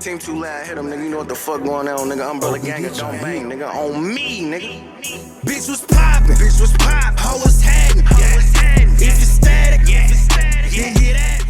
Team too loud, hit them, nigga. You know what the fuck going on, nigga. Umbrella gang, don't bang, nigga. On me, nigga. Bitch was poppin', hoe was hangin', If it's static, then get at it.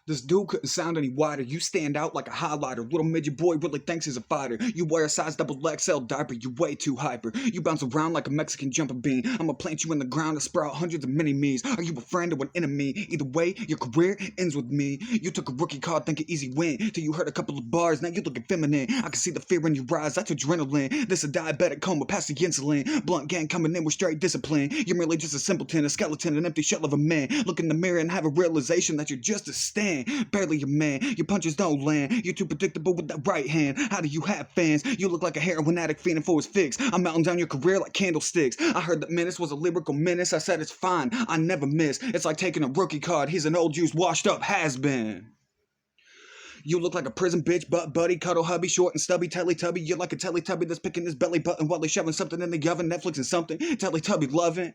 This dude couldn't sound any wider. You stand out like a highlighter. Little midget boy really thinks he's a fighter. You wear a size XXL diaper. You way too hyper. You bounce around like a Mexican jumping bean. I'ma plant you in the ground and sprout hundreds of mini-me's. Are you a friend or an enemy? Either way, your career ends with me. You took a rookie card thinking easy win. Till you heard a couple of bars. Now you looking feminine. I can see the fear in your eyes. That's adrenaline. This a diabetic coma past the insulin. Blunt gang coming in with straight discipline. You're merely just a simpleton, a skeleton, an empty shell of a man. Look in the mirror and have a realization that you're just a stand. Barely a man, your punches don't land. You're too predictable with that right hand. How do you have fans? You look like a heroin addict feeding for his fix. I'm melting down your career like candlesticks. I heard that Menace was a lyrical menace. I said it's fine, I never miss. It's like taking a rookie card. He's an old juice washed up has-been. You look like a prison bitch, butt buddy, cuddle hubby, short and stubby, Teletubby. You're like a Teletubby that's picking his belly button while he's shoving something in the oven, Netflix and something, Teletubby loving.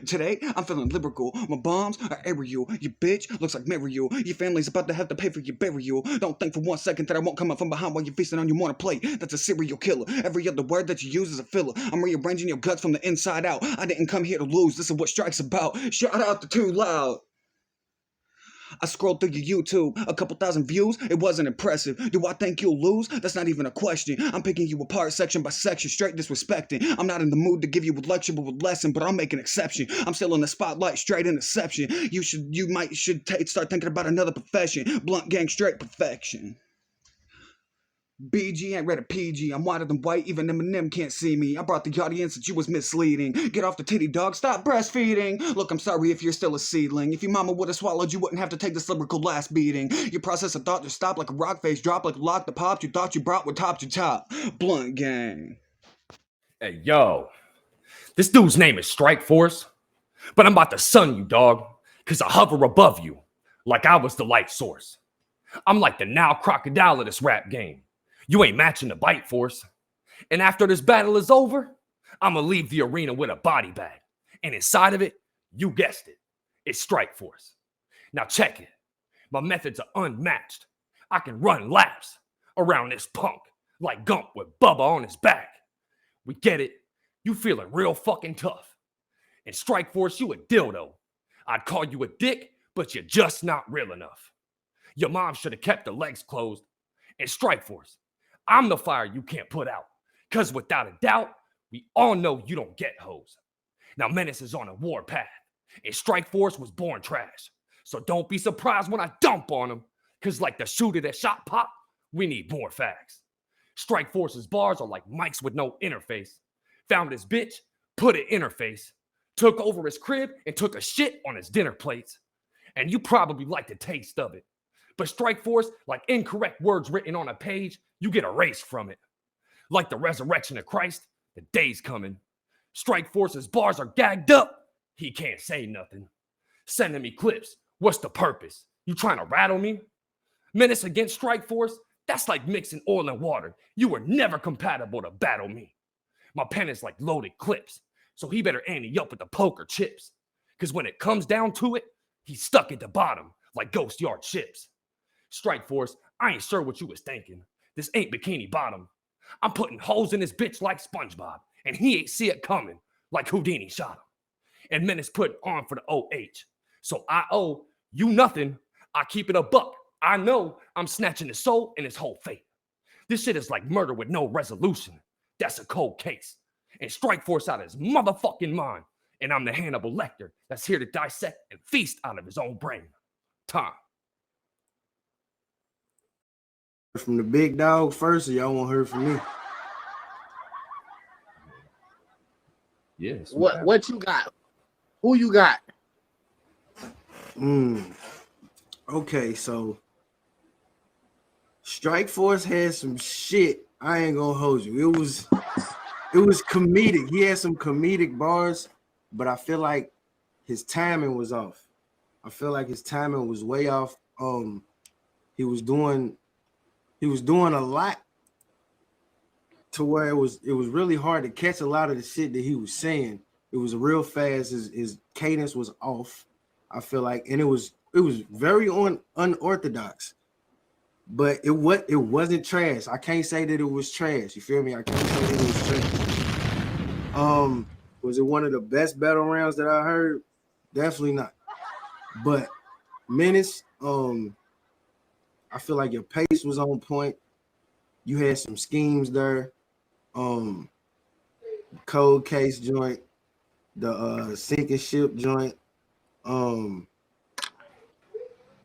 Today, I'm feeling lyrical. My bombs are aerial. Your bitch looks like Mariel. Your family's about to have to pay for your burial. Don't think for 1 second that I won't come up from behind while you're feasting on your morning plate. That's a serial killer. Every other word that you use is a filler. I'm rearranging your guts from the inside out. I didn't come here to lose. This is what Strike's about. Shout out to Too Loud. I scrolled through your YouTube, a couple thousand views, it wasn't impressive. Do I think you'll lose? That's not even a question. I'm picking you apart section by section, straight disrespecting. I'm not in the mood to give you a lecture with a lesson, but I'll make an exception. I'm still in the spotlight, straight interception. You might start thinking about another profession. Blunt gang, straight perfection. BG ain't read a PG. I'm whiter than white, even Eminem can't see me. I brought the audience that you was misleading. Get off the titty, dog, stop breastfeeding. Look, I'm sorry if you're still a seedling. If your mama would've swallowed, you wouldn't have to take this lyrical last beating. Your process of thought just stopped like a rock face drop, like a lock that popped. You thought you brought what topped your top. Blunt gang. Hey, yo. This dude's name is Strike420, but I'm about to sun you, dog, because I hover above you like I was the light source. I'm like the Nile crocodile of this rap game. You ain't matching the bite force. And after this battle is over, I'ma leave the arena with a body bag. And inside of it, you guessed it, it's Strike420. Now check it. My methods are unmatched. I can run laps around this punk like Gump with Bubba on his back. We get it. You feeling real fucking tough. And Strike420, you a dildo. I'd call you a dick, but you're just not real enough. Your mom should have kept her legs closed. And Strike420, I'm the fire you can't put out. Cause without a doubt, we all know you don't get hoes. Now Menace is on a war path. And Strike420 was born trash. So don't be surprised when I dump on him. Cause like the shooter that shot Pop, we need more facts. Strike420's bars are like mics with no interface. Found his bitch, put an interface. Took over his crib and took a shit on his dinner plates. And you probably like the taste of it. But Strike420, like incorrect words written on a page, you get erased from it. Like the resurrection of Christ, the day's coming. Strike420's bars are gagged up. He can't say nothing. Sending me clips. What's the purpose? You trying to rattle me? Menace against Strike420, that's like mixing oil and water. You were never compatible to battle me. My pen is like loaded clips, so he better ante up with the poker chips. Because when it comes down to it, he's stuck at the bottom like ghost yard chips. Strike420, I ain't sure what you was thinking. This ain't Bikini Bottom. I'm putting holes in this bitch like SpongeBob, and he ain't see it coming like Houdini shot him. And Menace put on for the OH. So I owe you nothing. I keep it a buck. I know I'm snatching his soul and his whole fate. This shit is like murder with no resolution. That's a cold case. And Strike420 out of his motherfucking mind. And I'm the Hannibal Lecter that's here to dissect and feast out of his own brain. Time. From the big dog first, or y'all want to hear from me? Yes. What you got? Who you got? Okay, so Strike420 had some shit. I ain't gonna hold you. It was comedic. He had some comedic bars, but I feel like his timing was off. I feel like his timing was way off. He was doing a lot to where it was really hard to catch a lot of the shit that he was saying. It was real fast. His cadence was off, I feel like, and it was very unorthodox. but it wasn't trash. I can't say that it was trash. You feel me? I can't say that it was trash. Was it one of the best battle rounds that I heard? Definitely not. But Menace, I feel like your pace was on point. You had some schemes there. Cold case joint, the sinking ship joint,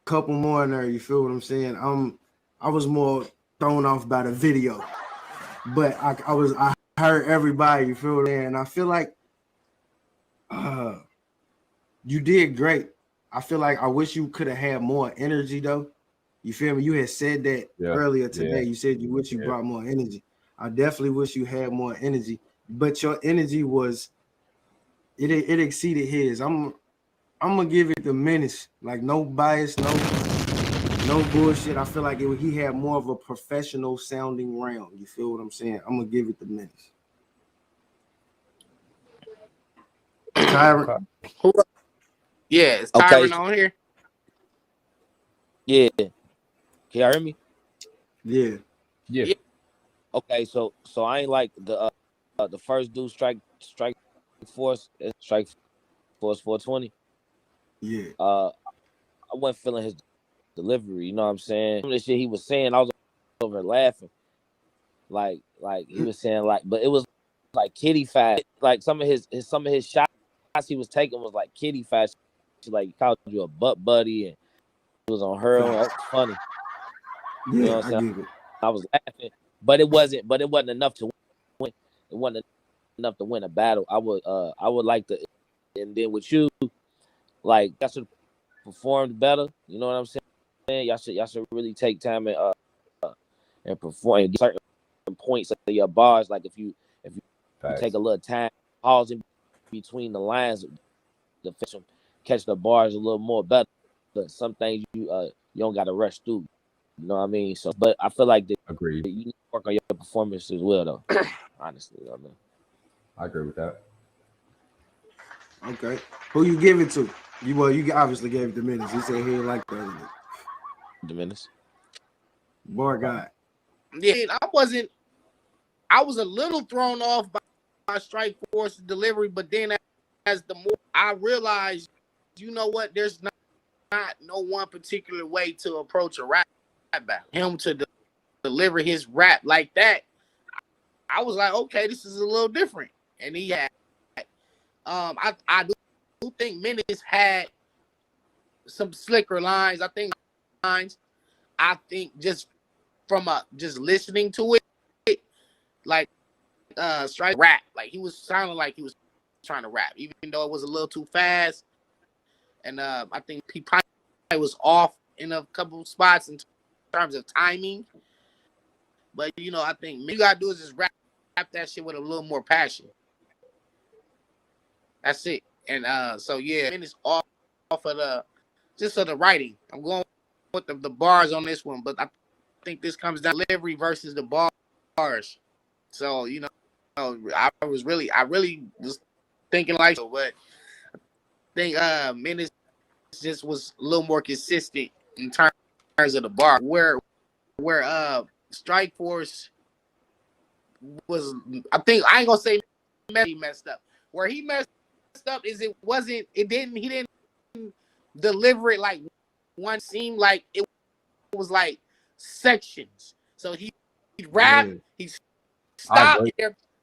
couple more in there. You feel what I'm saying? I was more thrown off by the video, but I heard everybody. You feel what I'm saying? And I feel like you did great. I feel like I wish you could have had more energy though. You feel me? You had said that earlier today. You said you wish you brought more energy. I definitely wish you had more energy, but your energy was it exceeded his. I'm gonna give it the Menace, like no bias, no bullshit. I feel like he had more of a professional sounding round. You feel what I'm saying? I'm gonna give it the Menace. Tyron. Yeah, is Tyron on here? Yeah. Can you hear me? Yeah. Okay, so I ain't like the first dude Strike Force 420. Yeah. I wasn't feeling his delivery. You know what I'm saying? Some of the shit he was saying, I was over laughing. Like he was saying but it was like kitty fast. Like some of his shots he was taking was like kitty fast. Like he called you a butt buddy and it was on her. That was funny. Yeah, you know what I'm saying? I was laughing, but it wasn't enough to win. It wasn't enough to win a battle. I would like to, and then with you, like y'all should have performed better. You know what I'm saying? Y'all should really take time and perform and get certain points of your bars. Like if you take a little time, pause in between the lines, catch the bars a little more better. But some things you don't got to rush through. You know what I mean? So, but I feel like Agreed. You need to work on your performance as well, though. Honestly, I mean, I agree with that. Okay. Who you give it to? You obviously gave it to Menace. He said he didn't like that. the Menace. Boy, God. Yeah, I was a little thrown off by Strike Force's delivery, but then as the more I realized, you know what? There's not no one particular way to approach a rap battle. Him to deliver his rap like that, I was like, okay, this is a little different. And he had, I do think Menace had some slicker lines. I think just from just listening to it, like Strike rap, like he was sounding like he was trying to rap, even though it was a little too fast. And I think he probably was off in a couple of spots in terms of timing. But, you know, I think you got to do is just rap that shit with a little more passion. That's it. And so, yeah, and it's off of the writing. I'm going with the bars on this one, but I think this comes down to delivery versus the bars. So, you know, I really was thinking like so, but I think Menace just was a little more consistent in terms of the bar. Where Strike Force was, I think I ain't gonna say he messed up. Where he messed up is he didn't deliver it like one. Seemed like it was like sections. So he rapped, he stopped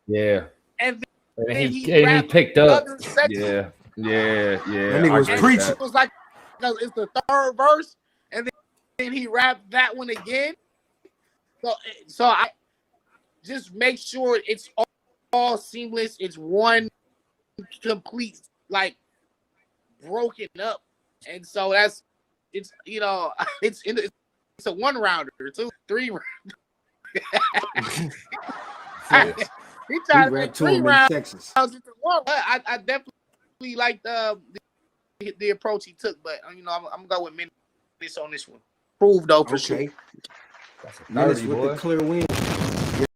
there, and then he picked up. Yeah. That nigga was preaching. It was like it's the third verse, and then he rapped that one again. So I just make sure it's all seamless. It's one complete, like, broken up, and so it's a one rounder, 2, 3 round. He tried to make 3 rounds into one. I definitely like the approach he took, but you know I'm gonna go with Menace on this one. Prove though for sure. Menace with the clear win.